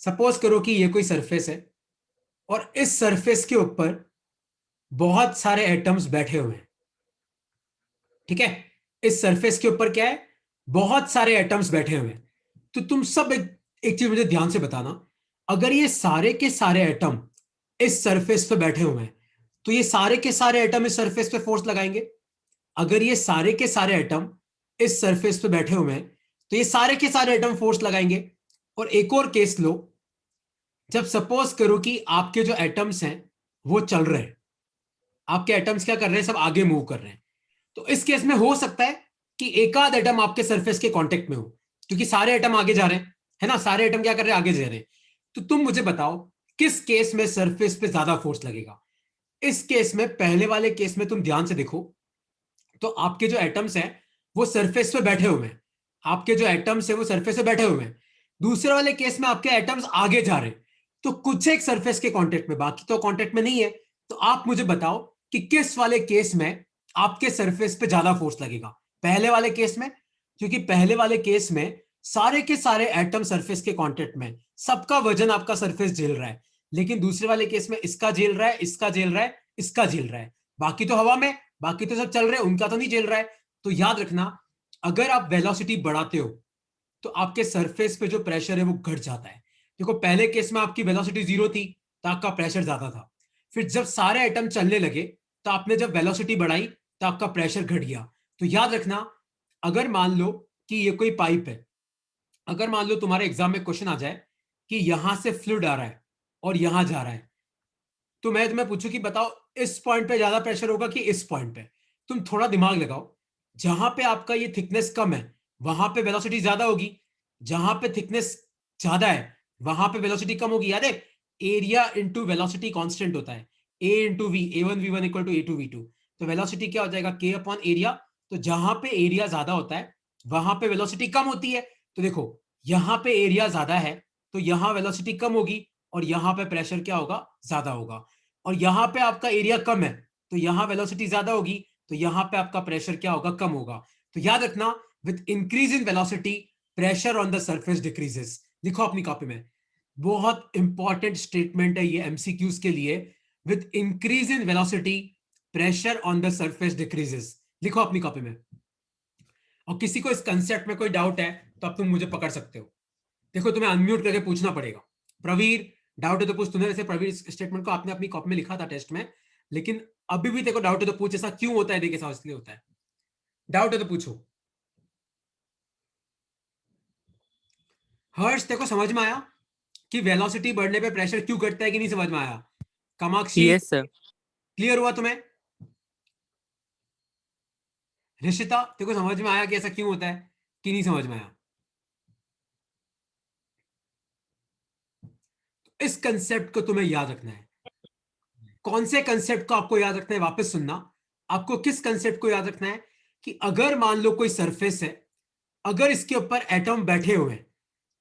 Suppose करो कि ये कोई सरफेस है और इस सरफेस के ऊपर बहुत सारे एटम्स बैठे हुए हैं। ठीक है, इस सरफेस के ऊपर क्या है, बहुत सारे एटम्स बैठे हुए हैं। तो तुम सब एक चीज मुझे ध्यान से बताना, अगर ये सारे के सारे एटम इस सरफेस पे बैठे हुए हैं तो ये सारे के सारे एटम इस सरफेस पे फोर्स लगाएंगे। अगर ये सारे के सारे एटम इस सरफेस पे बैठे हुए हैं तो ये सारे के सारे एटम फोर्स लगाएंगे। और एक और केस लो, जब सपोज करो कि आपके जो एटम्स हैं वो चल रहे हैं, आपके एटम्स क्या कर रहे हैं, सब आगे मूव कर रहे हैं। तो इस केस में हो सकता है कि एक आध एटम आपके सरफेस के कांटेक्ट में हो, क्योंकि सारे एटम आगे जा रहे हैं, है ना, सारे एटम क्या कर रहे हैं, आगे जा रहे हैं। तो तुम मुझे बताओ किस केस में सरफेस पे ज्यादा फोर्स लगेगा। इस केस में, पहले वाले केस में तुम ध्यान से देखो तो आपके जो एटम्स हैं वो सरफेस पे बैठे हुए हैं, आपके जो एटम्स है वो सरफेस पे बैठे हुए हैं। दूसरे वाले केस में आपके एटम्स आगे जा रहे हैं, तो कुछ एक सरफेस के कांटेक्ट में, बाकी तो कांटेक्ट में नहीं है। तो आप मुझे बताओ कि किस वाले केस में आपके सरफेस पे ज्यादा फोर्स लगेगा। पहले वाले केस में, क्योंकि पहले वाले केस में सारे के सारे एटम सरफेस के कांटेक्ट में, सबका वजन आपका सरफेस झेल रहा है। लेकिन दूसरे वाले केस में इसका झेल रहा है, इसका झेल रहा है, इसका झेल रहा है, बाकी तो हवा में, बाकी तो सब चल रहे हैं, उनका तो नहीं झेल रहा है। तो याद रखना, अगर आप वेलोसिटी बढ़ाते हो तो आपके सरफेस पे जो प्रेशर है वो घट जाता है। देखो पहले केस में आपकी वेलोसिटी 0 थी तो आपका प्रेशर ज्यादा था, फिर जब सारे एटम चलने लगे तो आपने जब वेलोसिटी बढ़ाई तो आपका प्रेशर घट गया। तो याद रखना, अगर मान लो कि ये कोई पाइप है, अगर मान लो तुम्हारे एग्जाम में क्वेश्चन आ जाए कि यहां से फ्लूइड आ रहा है और यहां जा रहा है, तो मैं तुम्हें पूछूं कि बताओ इस पॉइंट पे ज्यादा प्रेशर होगा कि इस पॉइंट पे। तुम थोड़ा दिमाग लगाओ, जहां पे आपका ये थिकनेस कम है वहां पे वेलोसिटी ज्यादा होगी, जहां पे थिकनेस ज्यादा है वहां पे वेलोसिटी कम होगी। याद है, एरिया इंटू वेलोसिटी कांस्टेंट होता है, A into V, A1 V1 equal to A2 V2। तो वेलोसिटी क्या हो जाएगा, के अपॉन एरिया। तो जहां पे एरिया ज्यादा होता है वहां पे वेलोसिटी कम होती है। तो देखो, यहां पे एरिया ज्यादा है तो यहां वेलोसिटी कम होगी और यहां पे प्रेशर क्या होगा, ज्यादा होगा। और यहां पे आपका एरिया कम है तो यहां वेलोसिटी ज्यादा होगी, तो यहां पे आपका प्रेशर क्या होगा, कम होगा। तो याद रखना, with increase in velocity pressure on the surface decreases. लिखो अपनी कॉपी में, बहुत इंपॉर्टेंट स्टेटमेंट है ये एमसीक्यूज के लिए। With increase in velocity pressure on the surface decreases, लिखो अपनी कॉपी में। और किसी को इस कंसेप्ट में कोई डाउट है तो अब तुम मुझे पकड़ सकते हो। देखो तुम्हें अनम्यूट करके पूछना पड़ेगा। प्रवीर, डाउट है तो पूछ। तूने वैसे प्रवीर स्टेटमेंट को आपने अपनी कॉपी में लिखा था टेस्ट में, लेकिन अभी भी देखो डाउट है तो पूछ, ऐसा क्यों होता है, देख ऐसा इसलिए होता है। डाउट है तो पूछो। हर्ष, देखो समझ में आया कि वेलोसिटी बढ़ने पे प्रेशर क्यों घटता है कि नहीं समझ में आया? Kamakshi, yes sir. क्लियर हुआ तुम्हें? ऋषिता, देखो समझ में आया कि ऐसा क्यों होता है कि नहीं समझ में आया? इस कंसेप्ट को तुम्हें याद रखना है। कौन से कंसेप्ट को आपको याद रखना है, वापस सुनना। आपको किस कंसेप्ट को याद रखना है कि अगर मान लो कोई सरफेस है, अगर इसके ऊपर एटम बैठे हुए हैं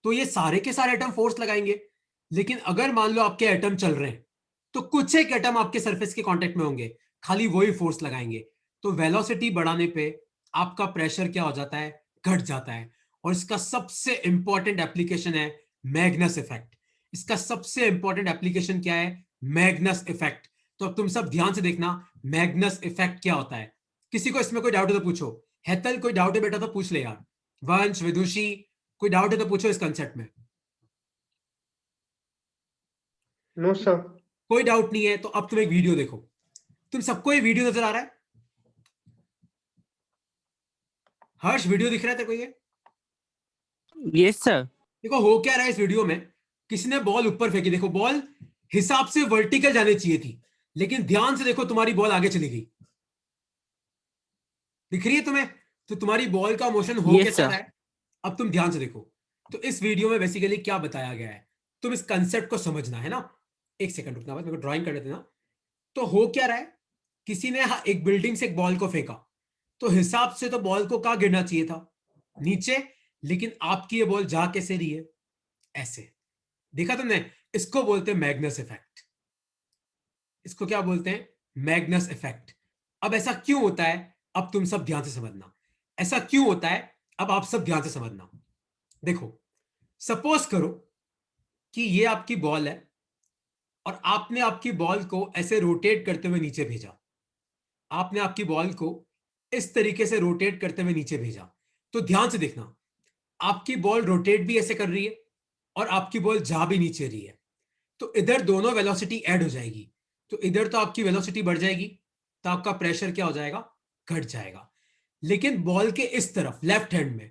तो ये सारे के सारे एटम फोर्स लगाएंगे। लेकिन अगर मान लो आपके एटम चल रहे हैं तो कुछ एक एटम आपके सरफेस के कांटेक्ट में होंगे, खाली वही फोर्स लगाएंगे। तो वेलोसिटी बढ़ाने पे आपका प्रेशर क्या हो जाता है, घट जाता है। और इसका सबसे इंपॉर्टेंट एप्लीकेशन है मैग्नस इफेक्ट। इसका सबसे इंपॉर्टेंट एप्लीकेशन क्या है, मैग्नस इफेक्ट। तो अब तुम सब ध्यान से देखना, मैग्नस इफेक्ट क्या होता है। किसी को इसमें कोई डाउट है तो पूछो। हेतल, कोई डाउट है बेटा तो पूछ ले यार। वंश, विदुषी, कोई डाउट है तो पूछो इस कंसेप्ट में। No sir. कोई डाउट नहीं है तो अब तुम एक वीडियो देखो। तुम सबको ये वीडियो नजर आ रहा है? हर्ष, वीडियो दिख रहा है तेरे को ये? Yes sir. देखो हो क्या रहा है इस वीडियो में, किसी ने बॉल ऊपर फेंकी। देखो बॉल हिसाब से वर्टिकल जानी चाहिए थी, लेकिन ध्यान से देखो तुम्हारी बॉल आगे चली गई। दिख रही है तुम्हें? तो तुम्हारी बॉल का मोशन हो यस कैसा सर। रहा है, अब तुम ध्यान से देखो। तो इस वीडियो में बेसिकली क्या बताया गया है, तुम इस कंसेप्ट को समझना है ना। एक सेकंड रुकना, बस मेरे को ड्राइंग कर लेते ना। तो हो क्या रहा है, किसी ने एक बिल्डिंग से एक बॉल को फेंका, तो हिसाब से तो बॉल को कहां गिरना चाहिए था, नीचे। लेकिन आपकी ये बॉल जा कैसे रही है, ऐसे। देखा तुमने? इसको बोलते हैं मैग्नस इफेक्ट। इसको क्या बोलते हैं, मैग्नस इफेक्ट। अब ऐसा क्यों होता है, अब तुम सब ध्यान से समझना। ऐसा क्यों होता है, अब आप सब ध्यान से समझना। देखो, सपोज करो कि ये आपकी बॉल है और आपने आपकी बॉल को ऐसे रोटेट करते हुए नीचे भेजा। आपने आपकी बॉल को इस तरीके से रोटेट करते हुए नीचे भेजा। तो ध्यान से देखना, आपकी बॉल रोटेट भी ऐसे कर रही है और आपकी बॉल जा भी नीचे रही है। तो इधर दोनों वेलोसिटी ऐड हो जाएगी। तो इधर तो आपकी वेलोसिटी बढ़ जाएगी, तो आपका प्रेशर क्या हो जाएगा, घट जाएगा। लेकिन बॉल के इस तरफ लेफ्ट हैंड में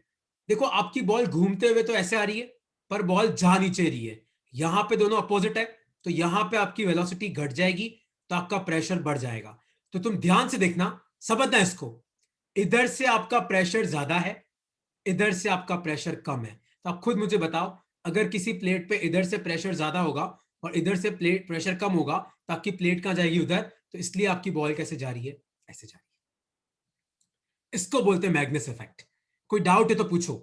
देखो, आपकी बॉल घूमते हुए तो ऐसे आ रही है, पर बॉल जा नीचे रही है। यहां पे दोनों अपोजिट है, तो यहां पे आपकी वेलोसिटी घट जाएगी, तो आपका प्रेशर बढ़ जाएगा। तो तुम ध्यान से देखना, समझना इसको। इधर से आपका प्रेशर ज्यादा है, इधर से आपका प्रेशर कम है। तो आप खुद मुझे बताओ, अगर किसी प्लेट पे इधर से प्रेशर ज्यादा होगा और इधर से प्लेट प्रेशर कम होगा, तो आपकी प्लेट कहां जाएगी, उधर। तो इसलिए आपकी बॉल कैसे जा रही है, ऐसे जा रही है। इसको बोलते हैं मैग्नेस इफेक्ट। कोई डाउट है तो पूछो।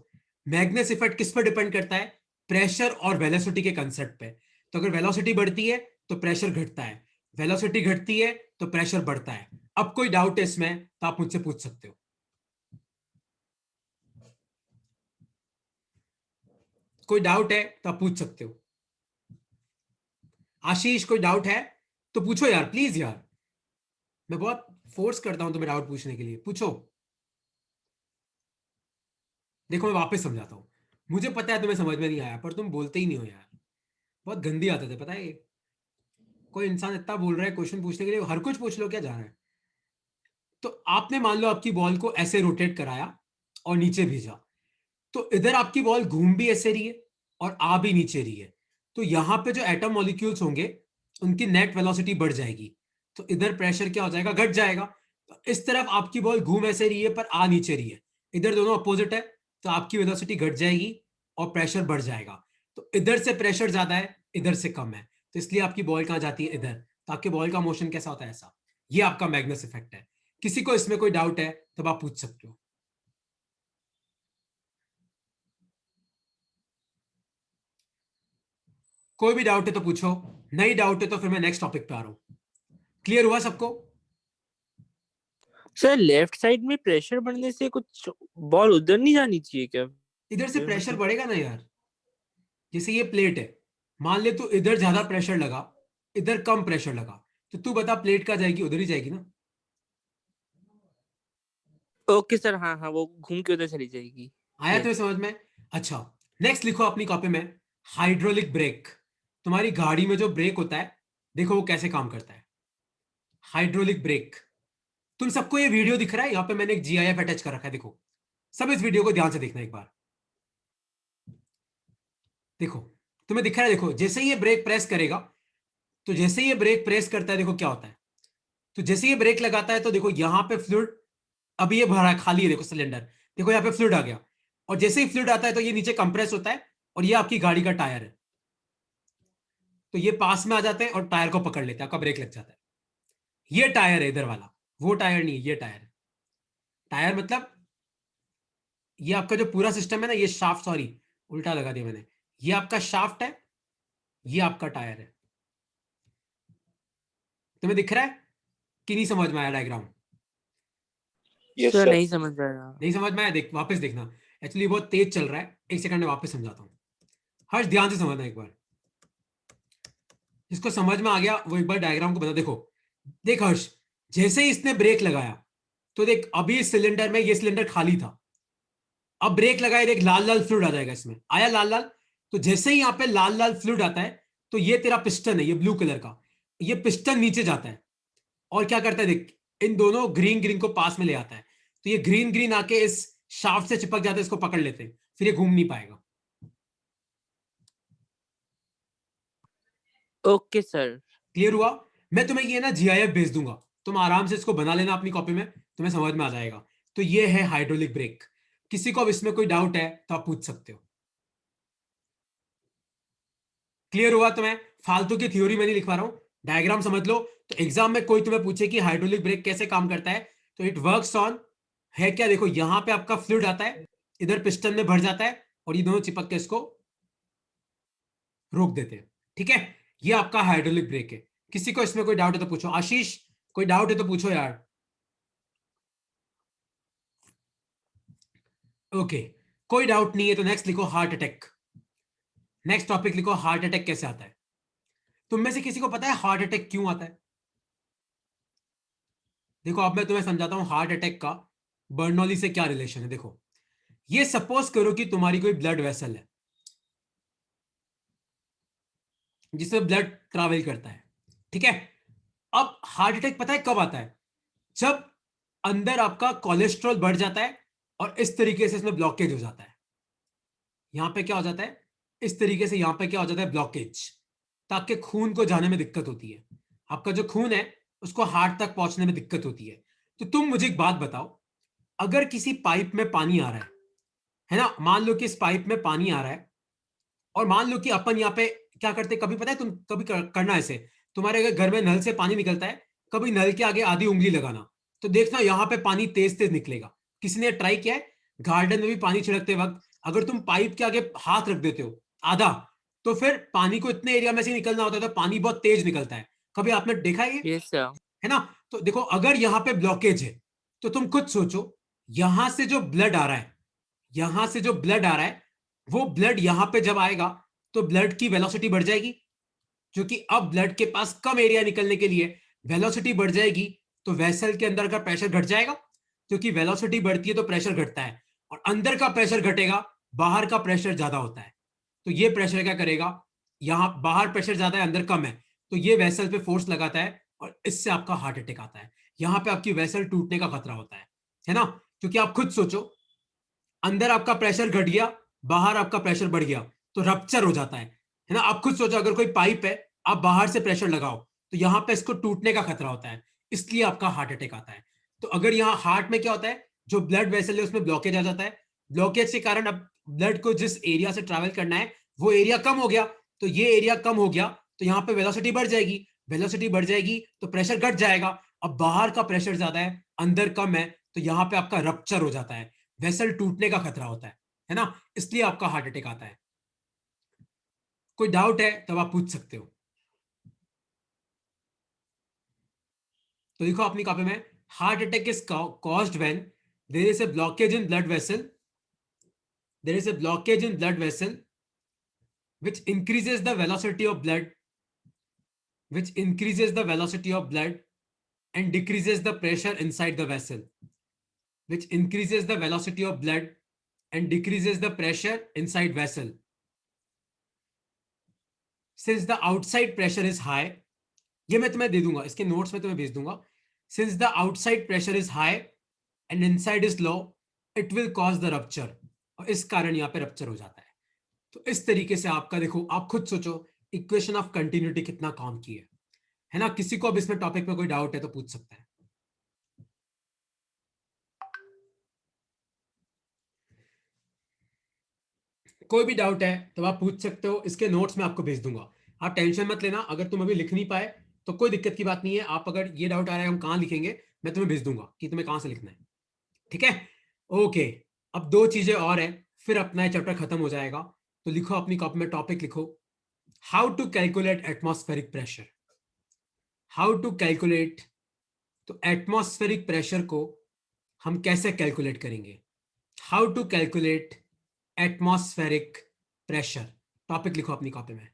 मैग्नेस इफेक्ट किस पर डिपेंड करता है, प्रेशर और वेलोसिटी के कंसेप्ट पे। तो अगर वेलोसिटी बढ़ती है तो प्रेशर घटता है, वेलोसिटी घटती है तो प्रेशर बढ़ता है। अब कोई डाउट है इसमें तो आप मुझसे पूछ सकते हो। कोई डाउट है तो आप पूछ सकते हो। आशीष, कोई डाउट है तो पूछो यार, प्लीज यार। मैं बहुत फोर्स करता हूं तुम्हें डाउट पूछने के लिए, पूछो। देखो मैं वापस समझाता हूं। मुझे पता है तुम्हें समझ में नहीं आया, पर तुम बोलते ही नहीं हो यार। बहुत गंदी आदत है, पता है ये। कोई इंसान इतना बोल रहा है क्वेश्चन पूछने के लिए, हर कुछ पूछ लो, क्या जा रहा है। तो आपने मान लो आपकी बॉल को ऐसे रोटेट कराया और नीचे भेजा, तो इधर आपकी बॉल घूम भी ऐसे रही है और आ भी नीचे रही है। तो यहां पे जो एटम मॉलिक्यूल्स होंगे, उनकी नेट वेलोसिटी बढ़ जाएगी। तो इधर प्रेशर क्या हो जाएगा, घट जाएगा। तो इस तरफ आपकी बॉल घूम ऐसे रही है पर आ नीचे रही है, इधर दोनों अपोजिट है, तो आपकी वेलोसिटी घट जाएगी और प्रेशर बढ़ जाएगा। तो इधर से प्रेशर ज्यादा है, इधर से कम है, तो इसलिए आपकी बॉल कहां जाती है, इधर। तो आपकी बॉल का मोशन कैसा होता है, ऐसा। ये आपका मैग्नेस इफेक्ट है। किसी को इसमें कोई डाउट है तब आप पूछ सकते हो। कोई भी डाउट है तो पूछो, नहीं डाउट है तो फिर मैं नेक्स्ट टॉपिक पे आ रहा हूं। क्लियर हुआ सबको। सर लेफ्ट साइड में प्रेशर बढ़ने से कुछ बॉल उधर नहीं जानी चाहिए क्या? इधर से प्रेशर मतलब बढ़ेगा ना यार। जैसे ये प्लेट है, मान ले तो इधर ज्यादा प्रेशर लगा, इधर कम प्रेशर लगा, तो तू बता प्लेट कहाँ जाएगी, उधर ही जाएगी ना। ओके सर, हाँ हाँ, वो घूम के उधर चली जाएगी। आया तुम्हें यस। समझ में। अच्छा, नेक्स्ट लिखो अपनी कॉपी में, हाइड्रोलिक ब्रेक। तुम्हारी गाड़ी में जो ब्रेक होता है, देखो वो कैसे काम करता है। Hydraulic brake. तुम सबको ये वीडियो दिख रहा है, यहाँ पे मैंने एक GIF अटैच कर रखा है, देखो। सब इस वीडियो को ध्यान से देखना एक बार। देखो, तुम्हें दिख रहा है, देखो जैसे ही ये ब्रेक प्रेस करेगा, तो जैसे ही ये ब्रेक प्रेस करता है, देखो क्या होता है। तो जैसे ये ब्रेक लगाता है, तो देखो यहां पे फ्लूइड, अभी ये भरा है, खाली है, देखो सिलेंडर। देखो यहाँ पे फ्लूइड आ गया, और जैसे ही फ्लूइड आता है तो ये नीचे कंप्रेस होता है, और ये आपकी गाड़ी का टायर है। तो ये पास में आ जाते हैं और टायर को पकड़ लेते हैं, आपका ब्रेक लग जाता है। ये टायर है इधर वाला, वो टायर नहीं है, ये टायर है। टायर मतलब ये आपका जो पूरा सिस्टम है ना, ये शाफ्ट, सॉरी उल्टा लगा दिया मैंने। ये आपका शाफ्ट है, ये आपका टायर है। तुम्हें दिख रहा है कि नहीं, समझ में आया डायग्राम। Yes sir sir. नहीं समझ रहा। नहीं समझ में आया, देख वापस देखना। एक्चुअली बहुत तेज चल रहा है, एक सेकंड में वापस समझाता हूँ। हर्ष ध्यान से समझना एक बार। जिसको समझ में आ गया वो एक बार डायग्राम को बता। देखो, देख हर्ष, जैसे ही इसने ब्रेक लगाया, तो देख अभी इस सिलेंडर में, ये सिलेंडर खाली था। अब ब्रेक लगाए, देख लाल लाल फ्लूइड आ जाएगा इसमें, आया लाल लाल। तो जैसे ही यहां पे लाल लाल फ्लूइड आता है, तो ये तेरा पिस्टन है, ये ब्लू कलर का। ये पिस्टन नीचे जाता है और क्या करता है, देख इन दोनों ग्रीन ग्रीन को पास में ले आता है। तो ये ग्रीन ग्रीन आके इस शाफ्ट से चिपक जाते हैं, इसको पकड़ लेते हैं, फिर ये घूम नहीं पाएगा। Okay sir. क्लियर हुआ। मैं तुम्हें ये ना GIF भेज दूंगा, तुम आराम से इसको बना लेना अपनी कॉपी में, तुम्हें समझ में आ जाएगा। तो ये है हाइड्रोलिक ब्रेक। किसी को अब इसमें कोई डाउट है तो आप पूछ सकते हो। क्लियर हुआ तुम्हें। फालतू की थ्योरी में नहीं लिखवा रहा हूं, डायग्राम समझ लो। तो एग्जाम में कोई तुम्हें पूछे कि हाइड्रोलिक ब्रेक कैसे काम करता है, तो इट वर्क्स ऑन, है क्या, देखो यहां पे आपका फ्लूइड आता है, इधर पिस्टन में भर जाता है, और ये दोनों चिपक के इसको रोक देते हैं। ठीक है, ये आपका हाइड्रोलिक ब्रेक है। किसी को इसमें कोई डाउट है तो पूछो। आशीष, कोई डाउट है तो पूछो यार। ओके, कोई डाउट नहीं है तो नेक्स्ट लिखो, हार्ट अटैक। नेक्स्ट टॉपिक लिखो, हार्ट अटैक कैसे आता है। तुम में से किसी को पता है हार्ट अटैक क्यों आता है? देखो अब मैं तुम्हें समझाता हूं हार्ट अटैक का बर्नौली से क्या रिलेशन है। देखो, ये सपोज करो कि तुम्हारी कोई ब्लड वेसल है जिसमें ब्लड ट्रैवल करता है, ठीक है। अब हार्ट अटैक पता है कब आता है? जब अंदर आपका कोलेस्ट्रॉल बढ़ जाता है और इस तरीके से इसमें ब्लॉकेज हो जाता है। यहां पे क्या हो जाता है? इस तरीके से यहां पे क्या हो जाता है? ब्लॉकेज, ताकि खून को जाने में दिक्कत होती है। आपका जो खून है उसको हार्ट तक पहुंचने में दिक्कत होती है। तो तुम मुझे एक बात बताओ, अगर किसी पाइप में पानी आ रहा है ना, मान लो कि इस पाइप में पानी आ रहा है, और मान लो कि अपन यहाँ पे क्या करते, कभी पता है तुम कभी करना ऐसे, तुम्हारे अगर घर में नल से पानी निकलता है, कभी नल के आगे आधी उंगली लगाना, तो देखना यहाँ पे पानी तेज तेज निकलेगा। किसी ने ट्राई किया है? गार्डन में भी पानी छिड़कते वक्त अगर तुम पाइप के आगे हाथ रख देते हो आधा, तो फिर पानी को इतने एरिया में से निकलना होता है तो पानी बहुत तेज निकलता है। कभी आपने देखा है ये? Yes sir. है ना? तो देखो, अगर यहाँ पे ब्लॉकेज है तो तुम खुद सोचो, यहां से जो ब्लड आ रहा है, यहां से जो ब्लड आ रहा है, वो ब्लड यहां पे जब आएगा तो ब्लड की वेलोसिटी बढ़ जाएगी, क्योंकि अब ब्लड के पास कम एरिया निकलने के लिए वेलोसिटी बढ़ जाएगी, तो वेसल के अंदर का प्रेशर घट जाएगा, क्योंकि वेलोसिटी बढ़ती है तो प्रेशर घटता है, और अंदर का प्रेशर घटेगा, बाहर का प्रेशर ज्यादा होता है। तो ये प्रेशर क्या करेगा, यहां बाहर प्रेशर ज्यादा है अंदर कम है, तो ये वेसल पे फोर्स लगाता है और इससे आपका हार्ट अटैक आता है। यहां पे आपकी वेसल टूटने का खतरा होता है ना? क्योंकि आप खुद सोचो, अंदर आपका प्रेशर घट गया, बाहर आपका प्रेशर बढ़ गया, तो रप्चर हो जाता है ना? आप खुद सोचो, अगर कोई पाइप है, आप बाहर से प्रेशर लगाओ तो यहां पे इसको टूटने का खतरा होता है, इसलिए आपका हार्ट अटैक आता है। तो अगर यहाँ हार्ट में क्या होता है, जो ब्लड वेसल है उसमें ब्लॉकेज आ जाता है, ब्लॉकेज के कारण अब ब्लड को जिस एरिया से ट्रैवल करना है वो एरिया कम हो गया, तो ये एरिया कम हो गया तो यहाँ पे वेलोसिटी बढ़ जाएगी, वेलोसिटी बढ़ जाएगी तो प्रेशर घट जाएगा। अब बाहर का प्रेशर ज्यादा है, अंदर कम है, तो यहाँ पे आपका रप्चर हो जाता है, वेसल टूटने का खतरा होता है ना? इसलिए आपका हार्ट अटैक आता है। कोई डाउट है तब आप पूछ सकते हो। तो देखो अपनी कॉपी में, heart attack is caused when there is a blockage in blood vessel, there is a blockage in blood vessel which increases the velocity of blood, which increases the velocity of blood and decreases the pressure inside the vessel, which increases the velocity of blood and decreases the pressure inside vessel. Since the outside pressure is high, ये मैं तुम्हें दे दूंगा, इसके notes में तुम्हें भेज दूंगा। Since the outside pressure is high and inside is low, it will cause the rupture, और इस कारण यहाँ पे रप्चर हो जाता है। तो इस तरीके से आपका, देखो आप खुद सोचो, इक्वेशन ऑफ कंटिन्यूटी कितना काम की है ना? किसी को अब इसमें टॉपिक में कोई डाउट है तो पूछ सकता है। कोई भी डाउट है तो आप पूछ सकते हो, इसके नोट्स में आपको भेज दूंगा। आप टेंशन मत लेना, अगर तुम अभी लिख नहीं पाए तो कोई दिक्कत की बात नहीं है। आप अगर ये डाउट आ रहा है हम कहाँ लिखेंगे, मैं तुम्हें भेज दूंगा कि तुम्हें कहाँ से लिखना है, ठीक है? ओके, अब दो चीजें और है, फिर अपना ये चैप्टर खत्म हो जाएगा। तो लिखो अपनी कॉपी में, टॉपिक लिखो, how to calculate atmospheric pressure. How to calculate, तो एटमॉस्फेरिक प्रेशर को हम कैसे कैलकुलेट करेंगे? How to calculate atmospheric pressure. Topic लिखो अपनी कॉपी में,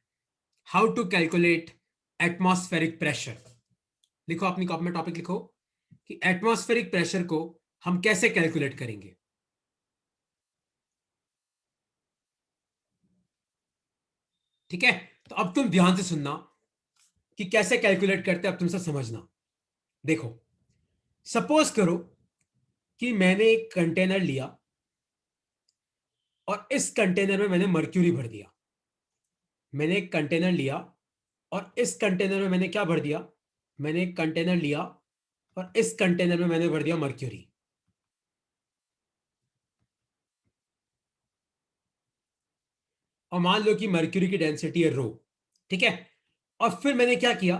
how to calculate atmospheric pressure. लिखो अपनी कॉपी में, टॉपिक लिखो कि एटमॉस्फेरिक प्रेशर को हम कैसे कैलकुलेट करेंगे। ठीक है, तो अब तुम ध्यान से सुनना कि कैसे कैलकुलेट करते हैं, अब तुम सब समझना। देखो, सपोज करो कि मैंने एक कंटेनर लिया और इस कंटेनर में मैंने मर्क्यूरी भर दिया। मैंने एक कंटेनर लिया और इस कंटेनर में मैंने क्या भर दिया? मैंने एक कंटेनर लिया और इस कंटेनर में मैंने भर दिया मर्क्यूरी। और मान लो कि मर्क्यूरी की डेंसिटी है रो, ठीक है? और फिर मैंने क्या किया,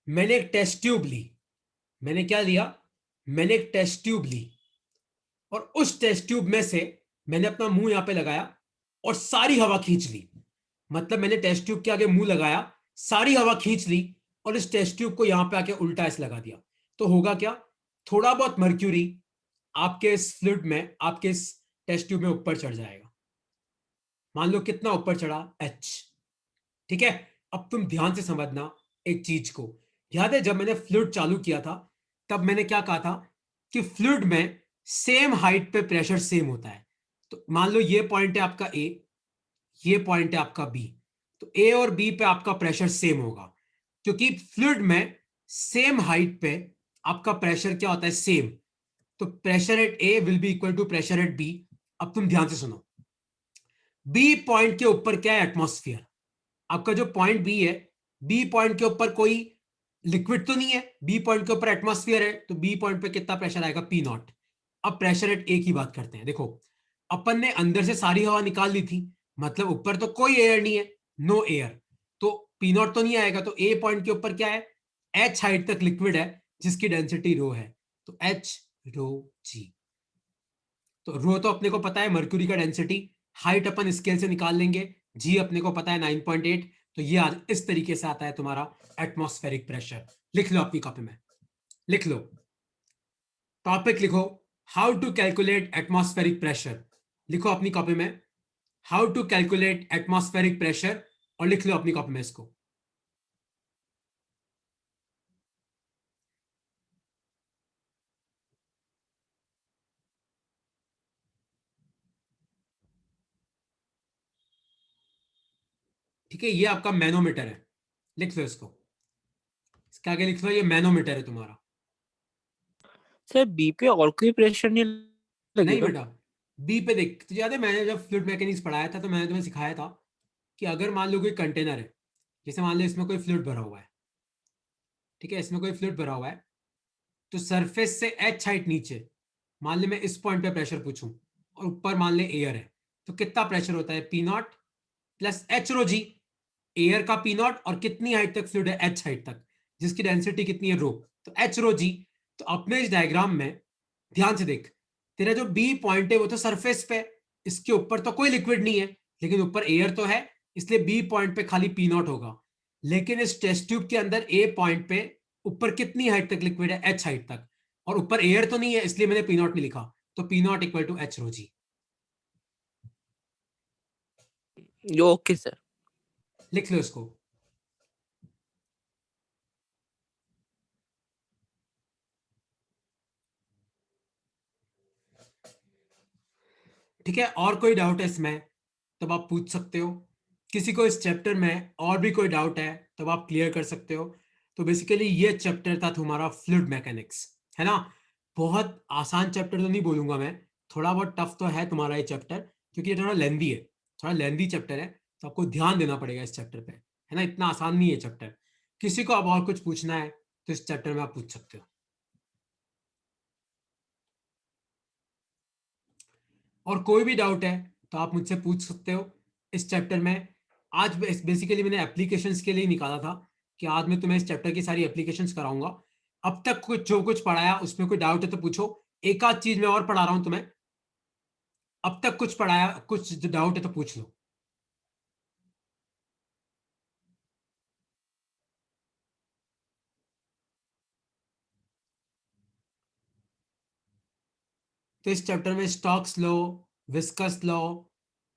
मैंने एक टेस्ट ट्यूब ली। मैंने क्या लिया? मैंने एक टेस्ट ट्यूब ली, और उस टेस्ट ट्यूब में से मैंने अपना मुंह यहां पे लगाया और सारी हवा खींच ली। मतलब मैंने टेस्ट ट्यूब के आगे मुंह लगाया, सारी हवा खींच ली, और इस टेस्ट ट्यूब को यहां पे आके उल्टा ऐसे लगा दिया। तो होगा क्या? थोड़ा बहुत मर्क्यूरी आपके इस फ्लूइड में, आपके इस टेस्ट ट्यूब में ऊपर चढ़ जाएगा। मान लो कितना ऊपर चढ़ा, h। ठीक है, अब तुम ध्यान से समझना एक चीज को। याद है जब मैंने फ्लूइड चालू किया था तब मैंने क्या कहा था कि फ्लूइड में सेम हाइट पे प्रेशर सेम होता है। तो मान लो ये पॉइंट है आपका ए, ये पॉइंट है आपका बी, तो ए और बी पे आपका प्रेशर सेम होगा, क्योंकि फ्लूइड में सेम हाइट पे आपका प्रेशर क्या होता है, सेम। तो pressure at A will be equal to pressure at B. अब तुम ध्यान से सुनो, बी पॉइंट के ऊपर क्या है, एटमॉस्फेयर। आपका जो पॉइंट बी है, बी पॉइंट के ऊपर कोई लिक्विड तो नहीं है, बी पॉइंट के ऊपर एटमॉस्फेयर है, तो बी पॉइंट पे कितना प्रेशर आएगा, पी नॉट। अब प्रेशर एट ए की बात करते हैं। देखो अपन ने अंदर से सारी हवा निकाल ली थी, मतलब ऊपर तो कोई एयर नहीं है, नो एयर, तो पी नॉट तो नहीं आएगा। तो ए पॉइंट के ऊपर क्या है, एच हाइट तक लिक्विड है जिसकी डेंसिटी रो है, तो एच रो जी। तो रो तो अपने को पता है मर्क्यूरी का डेंसिटी, हाइट अपन स्केल से निकाल लेंगे, जी अपने को पता है 9.8। तो ये आज इस तरीके से आता है तुम्हारा एटमॉस्फेरिक प्रेशर। लिख लो अपनी कॉपी में, लिख लो, टॉपिक लिखो, how to calculate atmospheric pressure. लिखो अपनी कॉपी में, how to calculate atmospheric pressure, और लिख लो अपनी कॉपी में इसको। ठीक है, ये आपका मैनोमीटर है, लिख लो इसको, इसके आगे लिख लो ये मैनोमीटर है तुम्हारा। सर बी पे और कोई प्रेशर नहीं नहीं लगेगा? बेटा, बी पे देख, तुझे याद है मैंने जब फ्लूइड मैकेनिक्स पढ़ाया था तो मैंने तुम्हें सिखाया था कि अगर मान लो कोई कंटेनर है, जैसे मान लो इसमें कोई फ्लूइड भरा हुआ है, ठीक है, इसमें कोई फ्लूइड भरा हुआ है, तो सरफेस से एच हाइट नीचे, मान ले मैं इस पॉइंट पे प्रेशर पूछूं और ऊपर मान ले एयर है, तो कितना प्रेशर होता है, P naught plus H rho G. Air का पी नॉट और कितनी हाइट तक फ्लूइड है, एच हाइट तक, जिसकी डेंसिटी कितनी है, रो, तो एच रो जी। तो अपने इस डायग्राम में ध्यान से देख, तेरा जो बी पॉइंट है वो तो सरफेस पे, इसके ऊपर तो कोई लिक्विड नहीं है, लेकिन ऊपर एयर तो है, इसलिए बी पॉइंट पे खाली पी नॉट होगा। लेकिन इस टेस्ट ट्यूब के अंदर ए पॉइंट पे ऊपर कितनी हाइट तक लिक्विड है, एच हाइट तक, और ऊपर एयर तो नहीं है, इसलिए मैंने पी नॉट नहीं लिखा, तो P naught equal to H rho G. Okay sir. लिख लो इसको। ठीक है, और कोई डाउट है इसमें तब आप पूछ सकते हो, किसी को इस चैप्टर में और भी कोई डाउट है तब आप क्लियर कर सकते हो। तो बेसिकली ये चैप्टर था तुम्हारा फ्लूइड मैकेनिक्स, है ना। बहुत आसान चैप्टर तो नहीं बोलूंगा मैं, थोड़ा बहुत टफ तो है तुम्हारा ये चैप्टर, क्योंकि ये थोड़ा लेंदी है, थोड़ा लेंदी चैप्टर है, तो आपको ध्यान देना पड़ेगा इस चैप्टर पे, है ना, इतना आसान नहीं है चैप्टर। किसी को अब और कुछ पूछना है तो इस चैप्टर में आप पूछ सकते हो। और कोई भी डाउट है तो आप मुझसे पूछ सकते हो इस चैप्टर में। आज बेसिकली मैंने एप्लीकेशंस के लिए निकाला था कि आज मैं तुम्हें इस चैप्टर की सारी एप्लीकेशंस कराऊंगा। अब तक कुछ जो कुछ पढ़ाया उसमें कोई डाउट है तो पूछो, एक आध चीज मैं और पढ़ा रहा हूं तुम्हें, अब तक कुछ पढ़ाया, कुछ डाउट है तो पूछ लो। तो इस चैप्टर में स्टोक्स लॉ, विस्कस लॉ,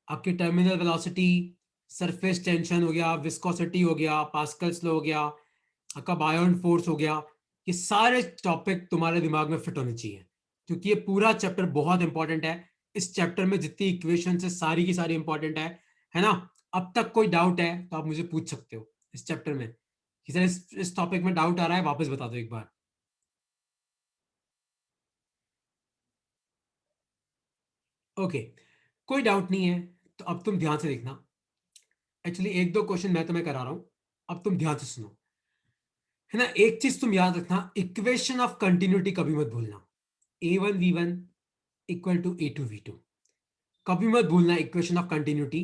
आपकी टर्मिनल वेलोसिटी, सरफेस टेंशन हो गया, विस्कोसिटी हो गया, पास्कल्स लॉ हो गया, आपका बायोन फोर्स हो गया, ये सारे टॉपिक तुम्हारे दिमाग में फिट होने चाहिए, क्योंकि ये पूरा चैप्टर बहुत इंपॉर्टेंट है। इस चैप्टर में जितनी इक्वेशन है सारी की सारी इंपॉर्टेंट है ना। अब तक कोई डाउट है तो आप मुझे पूछ सकते हो इस चैप्टर में कि सर इस टॉपिक में डाउट आ रहा है, वापस बता दो एक बार। ओके, कोई डाउट नहीं है तो अब तुम ध्यान से देखना। एक्चुअली एक दो क्वेश्चन मैं तुम्हें करा रहा हूं, अब तुम ध्यान से सुनो, है ना। एक चीज तुम याद रखना, इक्वेशन ऑफ कंटिन्यूटी कभी मत भूलना, a1 v1 equal to a2 v2, कभी मत भूलना इक्वेशन ऑफ कंटिन्यूटी,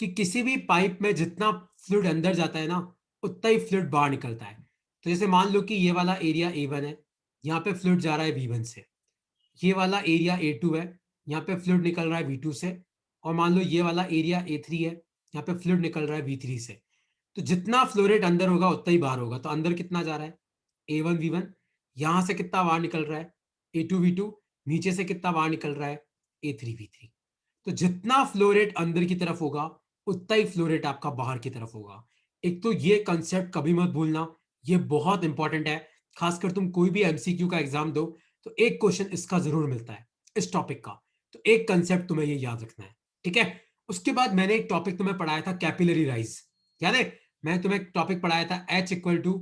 कि किसी भी पाइप में जितना फ्लूइड अंदर जाता है ना उतना ही फ्लूइड बाहर निकलता है। तो जैसे मान लो कि ये वाला एरिया a1 है, यहाँ पे फ्लूइड जा रहा है v1 से, ये वाला एरिया a2 है, यहाँ पे फ्लूइड निकल रहा है v2 से, और मान लो ये वाला एरिया a3 है, यहाँ पे फ्लूइड निकल रहा है v3 से। तो जितना फ्लो रेट अंदर होगा उतना ही बाहर होगा, तो अंदर कितना जा रहा है, a1 v1, यहां से कितना बाहर निकल रहा है, a2 v2, नीचे से कितना बाहर निकल रहा है, a3 v3। तो जितना फ्लो रेट अंदर की तरफ होगा उतना ही फ्लो रेट आपका बाहर की तरफ होगा। एक तो ये कंसेप्ट कभी मत भूलना, ये बहुत इंपॉर्टेंट है। खासकर तुम कोई भी एमसीक्यू का एग्जाम दो तो एक क्वेश्चन इसका जरूर मिलता है इस टॉपिक का, तो एक कंसेप्ट तुम्हें ये याद रखना है, ठीक है। उसके बाद मैंने एक टॉपिक तुम्हें पढ़ाया था कैपिलरी राइज, याद है? मैंने तुम्हें एक टॉपिक पढ़ाया था H equal to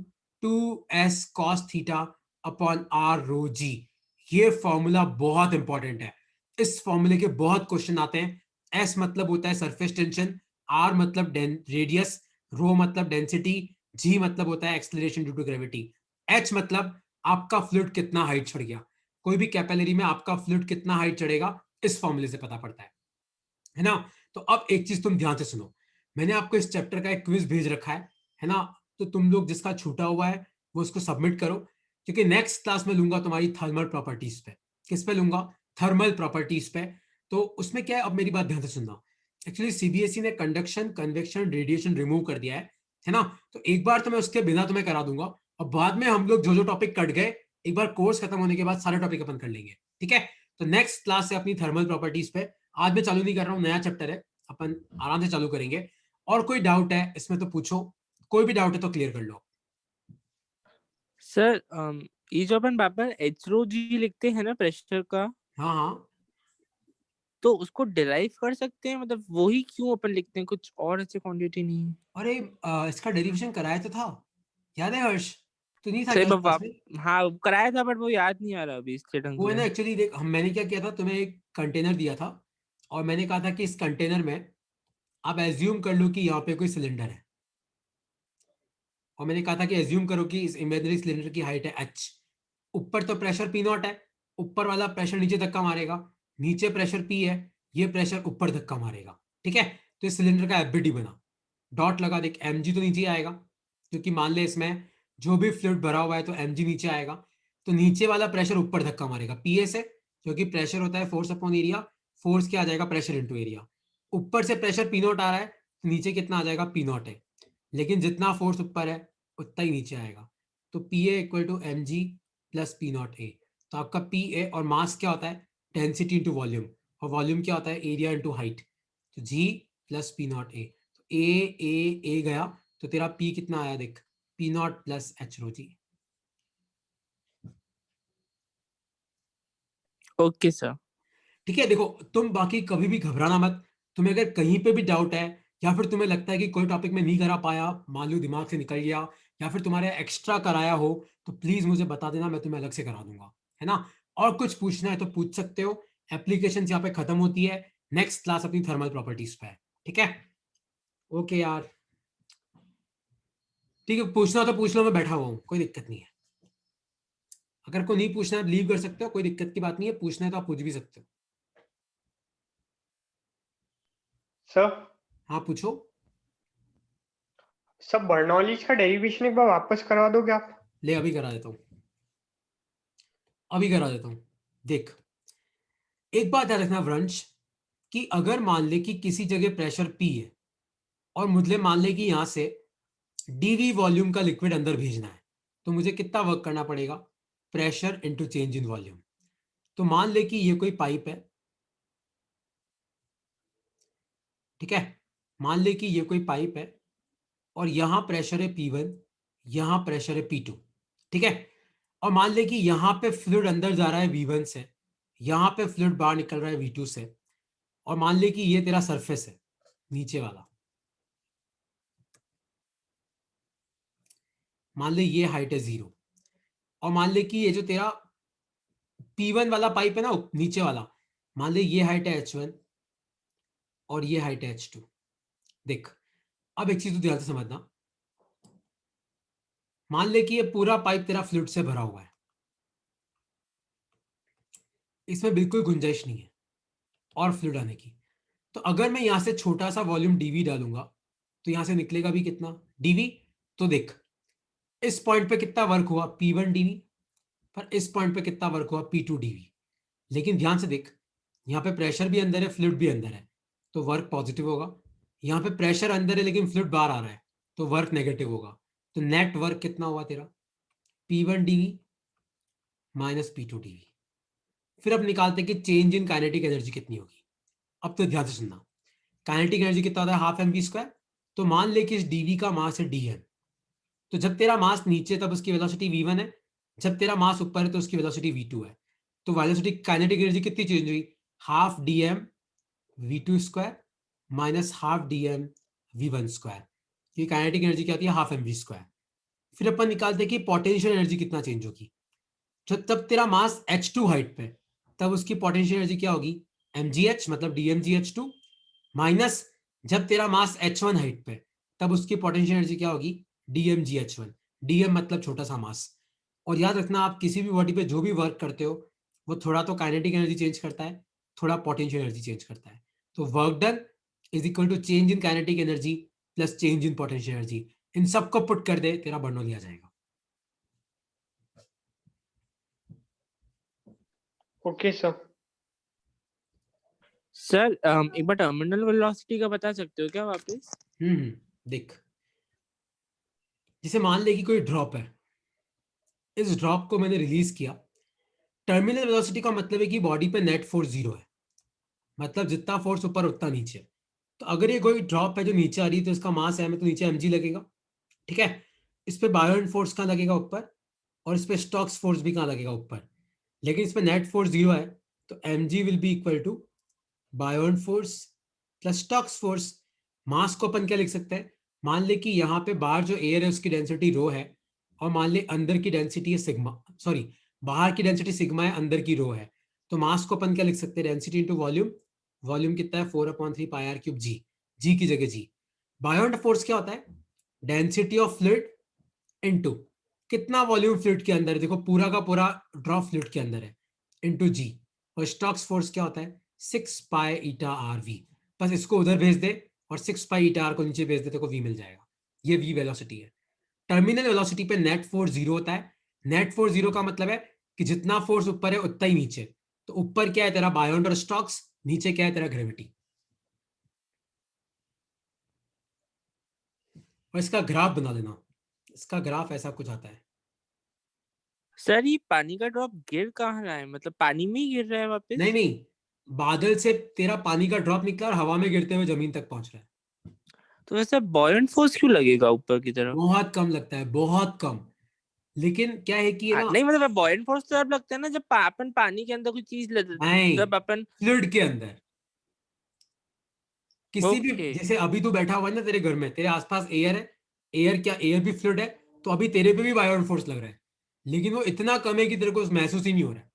2s cos theta upon R rho g. ये फॉर्मूला बहुत इंपॉर्टेंट है, इस फॉर्मूले के बहुत क्वेश्चन आते हैं। एस मतलब होता है सरफेस टेंशन, आर मतलब रेडियस, रो मतलब डेंसिटी, जी मतलब होता है acceleration due to gravity, H मतलब आपका फ्लूइड कितना हाइट चढ़ गया। कोई भी कैपिलरी में आपका फ्लूइड कितना हाइट चढ़ेगा इस फॉर्मूले से पता पड़ता है ना। तो अब एक चीज तुम ध्यान से सुनो, मैंने आपको इस चैप्टर का एक क्विज भेज रखा है ना। तो तुम लोग जिसका छूटा हुआ है वो उसको सबमिट करो, क्योंकि नेक्स्ट क्लास में लूंगा तुम्हारी थर्मल प्रॉपर्टीज पे। किस पे लूंगा? थर्मल प्रॉपर्टीज पे। तो उसमें क्या है, अब मेरी बात ध्यान से सुनना। एक्चुअली सीबीएसई ने कंडक्शन, कन्वेक्शन, रेडिएशन रिमूव कर दिया है ना। तो एक बार तो मैं उसके बिना तुम्हें करा दूंगा, और बाद में हम लोग जो जो टॉपिक कट गए एक बार कोर्स खत्म होने के बाद सारे टॉपिक अपन कर लेंगे, ठीक है। तो नेक्स्ट क्लास से अपनी थर्मल प्रॉपर्टीज पे, आज मैं चालू नहीं कर रहा हूँ, नया चैप्टर है, अपन आराम से चालू करेंगे। और कोई डाउट है इसमें तो पूछो, कोई भी डाउट है तो क्लियर कर लो। सर ये जो अपन पेपर एच रो जी लिखते हैं ना प्रेशर का, हाँ हाँ, तो उसको डिराइव कर सकते हैं, मतलब वही क्यों अपन लिखते हैं, कुछ और ऐसे क्वांटिटी नहीं है? अरे इसका डेरिवेशन कराया तो था, याद है हर्ष? तो नहीं था सही क्या इस बाबा। क्लास में? हाँ कराया था, बट वो याद नहीं आ रहा अभी इसलिए ढंग वो है ना, से। एक्चुअली देख, मैंने क्या किया था, तुम्हें एक कंटेनर दिया था और मैंने कहा था कि इस कंटेनर में आप एज्यूम कर लो कि यहाँ पे कोई सिलेंडर है, और मैंने कहा था कि एज्यूम करो कि इस इमेजिनरी सिलेंडर की हाइट है h। ऊपर तो प्रेशर पी नॉट है, ऊपर वाला प्रेशर नीचे धक्का मारेगा, नीचे प्रेशर पी है, ये प्रेशर ऊपर धक्का मारेगा, ठीक है। तो इस सिलेंडर का एफबीटी बना, डॉट लगा, देख mg तो नीचे आएगा, क्योंकि मान ले इसमें जो भी फ्लूइड भरा हुआ है तो mg नीचे आएगा। तो नीचे वाला प्रेशर ऊपर धक्का मारेगा पीए से, क्योंकि प्रेशर होता है फोर्स अपॉन एरिया, फोर्स क्या आ जाएगा, प्रेशर इंटू एरिया। ऊपर से प्रेशर पी नॉट आ रहा है तो नीचे कितना आ जाएगा, पी नॉट है, लेकिन जितना फोर्स ऊपर है उतना ही नीचे आएगा। तो P A equal to M G plus P naught A. तो आपका पी ए और मास क्या होता है, डेंसिटी इंटू वॉल्यूम, और वॉल्यूम क्या होता है, एरिया इंटू हाइट। तो G plus P naught A, तो ए गया, तो तेरा पी कितना आया देख, P naught plus H rho G. Okay sir. ठीक है, देखो तुम बाकी कभी भी घबराना मत। तुम्हें अगर कहीं पे भी डाउट है, या फिर तुम्हें लगता है कि कोई टॉपिक में नहीं करा पाया, मान लो दिमाग से निकल गया, या फिर तुम्हारे एक्स्ट्रा कराया हो, तो प्लीज मुझे बता देना, मैं तुम्हें अलग से करा दूंगा, है ना। और कुछ पूछना है तो पूछ सकते हो। एप्लीकेशन यहाँ पे खत्म होती है, नेक्स्ट क्लास अपनी थर्मल प्रॉपर्टीज पे है, ठीक है। ओके यार, ठीक है, पूछना तो पूछ लो, मैं बैठा हुआ हूँ, कोई दिक्कत नहीं है। अगर कोई नहीं पूछना है लीव कर सकते हो, कोई दिक्कत की बात नहीं है, पूछना है तो आप पूछ भी सकते हो। सर हाँ पूछो। सब बर्नौलीज का डेरिवेशन एक बार वापस करवा दोगे आप? ले अभी करा देता हूँ, अभी करा देता हूँ। देख, एक बात याद रखना वंश, कि अगर मान ले कि किसी जगह प्रेशर पी है और मुझे मान ले कि यहां से डीवी वॉल्यूम का लिक्विड अंदर भेजना है, तो मुझे कितना वर्क करना पड़ेगा, pressure into change in volume. तो मान ले कि ये कोई पाइप है, ठीक है, मान ले कि ये कोई पाइप है और यहां प्रेशर है P1, यहां प्रेशर है P2, ठीक है। और मान ले कि यहां पे फ्लूइड अंदर जा रहा है V1 से, यहां पे फ्लूइड बाहर निकल रहा है V2 से, और मान ले कि ये तेरा सरफेस है नीचे वाला, मान ले ये हाइट है 0, और मान ले कि ये जो तेरा P1 वाला पाइप है ना नीचे वाला, मान ले ये हाइट है H1 और ये हाइट है H2। देख, अब एक चीज तो ध्यान से समझना, मान ले कि ये पूरा पाइप तेरा फ्लूइड से भरा हुआ है, इसमें बिल्कुल गुंजाइश नहीं है और फ्लूइड आने की। तो अगर मैं यहां से छोटा सा वॉल्यूम डीवी डालूंगा तो यहां से निकलेगा भी कितना, डीवी। तो देख, इस पॉइंट पे कितना वर्क हुआ, P1 डीवी, पर इस पॉइंट पे कितना वर्क हुआ, P2 डीवी। लेकिन ध्यान से देख, यहाँ पे प्रेशर भी अंदर है, फ्लूइड भी अंदर है, तो वर्क पॉजिटिव होगा। यहाँ पे प्रेशर अंदर है लेकिन फ्लूइड बाहर आ रहा है, तो वर्क नेगेटिव होगा। तो नेट वर्क कितना हुआ तेरा, P1 DV minus P2 DV. फिर अब निकालते कि चेंज इन काइनेटिक एनर्जी कितनी होगी। अब तो ध्यान से सुनना, काइनेटिक एनर्जी कितना होता है हाफ एम वी स्क्वायर। तो मान ले कि इस dv का मास है dm, तो जब तेरा मास नीचे तब उसकी वेलोसिटी v1 है, जब तेरा मास ऊपर है तो उसकी वेलोसिटी v2 है। तो वेलोसिटी काइनेटिक एनर्जी कितनी चेंज हुई, half dm v2 square minus half dm v1 square. ये काइनेटिक एनर्जी क्या होती है, हाफ एम वी स्क्वायर। फिर अपन निकालते हैं कि पोटेंशियल एनर्जी कितना चेंज होगी। जब तब तेरा मास h2 हाइट पे, तब उसकी पोटेंशियल एनर्जी क्या होगी, mgh मतलब dmgh2 माइनस जब तेरा मास h1 हाइट पे, तब उसकी पोटेंशियल एनर्जी क्या होगी, dmgh1। dm मतलब छोटा सा मास। और याद रखना आप किसी भी बॉडी पे जो भी वर्क करते हो वो थोड़ा तो काइनेटिक एनर्जी चेंज करता है, थोड़ा पोटेंशियल एनर्जी चेंज करता है। तो work done is equal to change in kinetic energy plus change in potential energy. इन सबको पुट कर दे, तेरा बर्नौली आ जाएगा। Okay sir. सर एक बार टर्मिनल वेलोसिटी का बता सकते हो क्या वापस? देख, जैसे मान ले कि कोई ड्रॉप है, इस ड्रॉप को मैंने रिलीज किया। टर्मिनल वेलोसिटी का मतलब है कि बॉडी पे नेट फोर्स जीरो है, मतलब जितना फोर्स ऊपर उतना नीचे। तो अगर ये कोई ड्रॉप है जो नीचे आ रही है तो इसका मास है तो नीचे mg लगेगा, ठीक है। इस पे बायोन फोर्स कहाँ लगेगा, ऊपर। और इस पे स्टॉक्स फोर्स भी कहाँ लगेगा, ऊपर। लेकिन इस पे नेट फोर्स जीरो है, तो mg will be equal to buoyant force plus Stokes force. Mass को अपन क्या लिख सकते हैं, मान ले कि यहाँ पे बाहर जो एयर है उसकी डेंसिटी रो है, और मान ले अंदर की डेंसिटी है सिग्मा, सॉरी बाहर की डेंसिटी सिग्मा है, अंदर की रो है। तो मास को अपन क्या लिख सकते हैं, डेंसिटी इंटू वॉल्यूम। वॉल्यूम कितना है, 4/3 πr³ जी, जी की जगह जी। बायोंट फोर्स क्या होता है, डेंसिटी ऑफ फ्लूइड इंटू कितना वॉल्यूम फ्लूइड के अंदर है, देखो पूरा का पूरा ड्रॉप फ्लूइड के अंदर है, इंटू जी। और स्टॉक्स फोर्स क्या होता है, 6π∗rv। बस इसको उधर भेज दे और 6π∗r को नीचे भेज दे, तो वी मिल जाएगा। ये वी वेलोसिटी है। टर्मिनल वेलोसिटी पे नेट फोर्स जीरो होता है। नेट फोर्स जीरो का मतलब है कि जितना फोर्स ऊपर है उतना ही नीचे। तो ऊपर क्या है तेरा बायोंड और स्टॉक्स, नीचे क्या है तेरा ग्रेविटी। और इसका ग्राफ बना लेना, इसका ग्राफ ऐसा कुछ आता है। सर ये पानी का ड्रॉप गिर कहाँ रहा है, मतलब पानी में ही गिर रहा है वापस? नहीं नहीं, बादल से तेरा पानी का ड्रॉप निकला और हवा में गिरते हुए जमीन तक पहुंच रहा है। तो ऐसा बॉयंट फोर्स क्यों लगेगा ऊपर की तरफ? बहुत कम लगता है, बहुत कम। लेकिन क्या है कि ये ना, नहीं मतलब बॉयंट फोर्स तो अब लगता है ना जब अपन पानी के अंदर कोई चीज नहीं, जब अपन। फ्लूइड के अंदर किसी भी, ओके। जैसे अभी तू बैठा हुआ है ना तेरे घर में, तेरे आसपास एयर है, एयर क्या, एयर भी फ्लूइड है। तो अभी तेरे पे भी बायोन फोर्स लग रहा है, लेकिन वो इतना कम है कि तेरे को महसूस ही नहीं हो रहा है।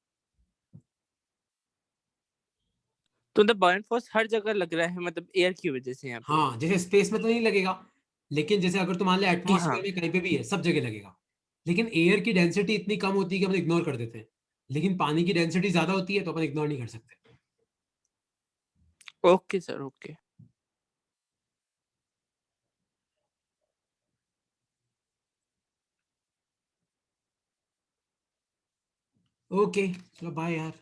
तो मतलब बॉयंट फोर्स हर जगह लग रहा है, मतलब एयर की वजह से यहाँ पे। हाँ, जैसे स्पेस में तो नहीं लगेगा, लेकिन जैसे अगर तू मान ले हाँ। एटमॉस्फेयर में कहीं पे भी है, सब जगह लगेगा। लेकिन एयर की डेंसिटी इतनी कम होती है कि हम इग्नोर कर देते हैं, लेकिन पानी की डेंसिटी ज्यादा होती है तो अपन इग्नोर नहीं कर सकते। Okay sir, okay. ओके, चलो बाय यार।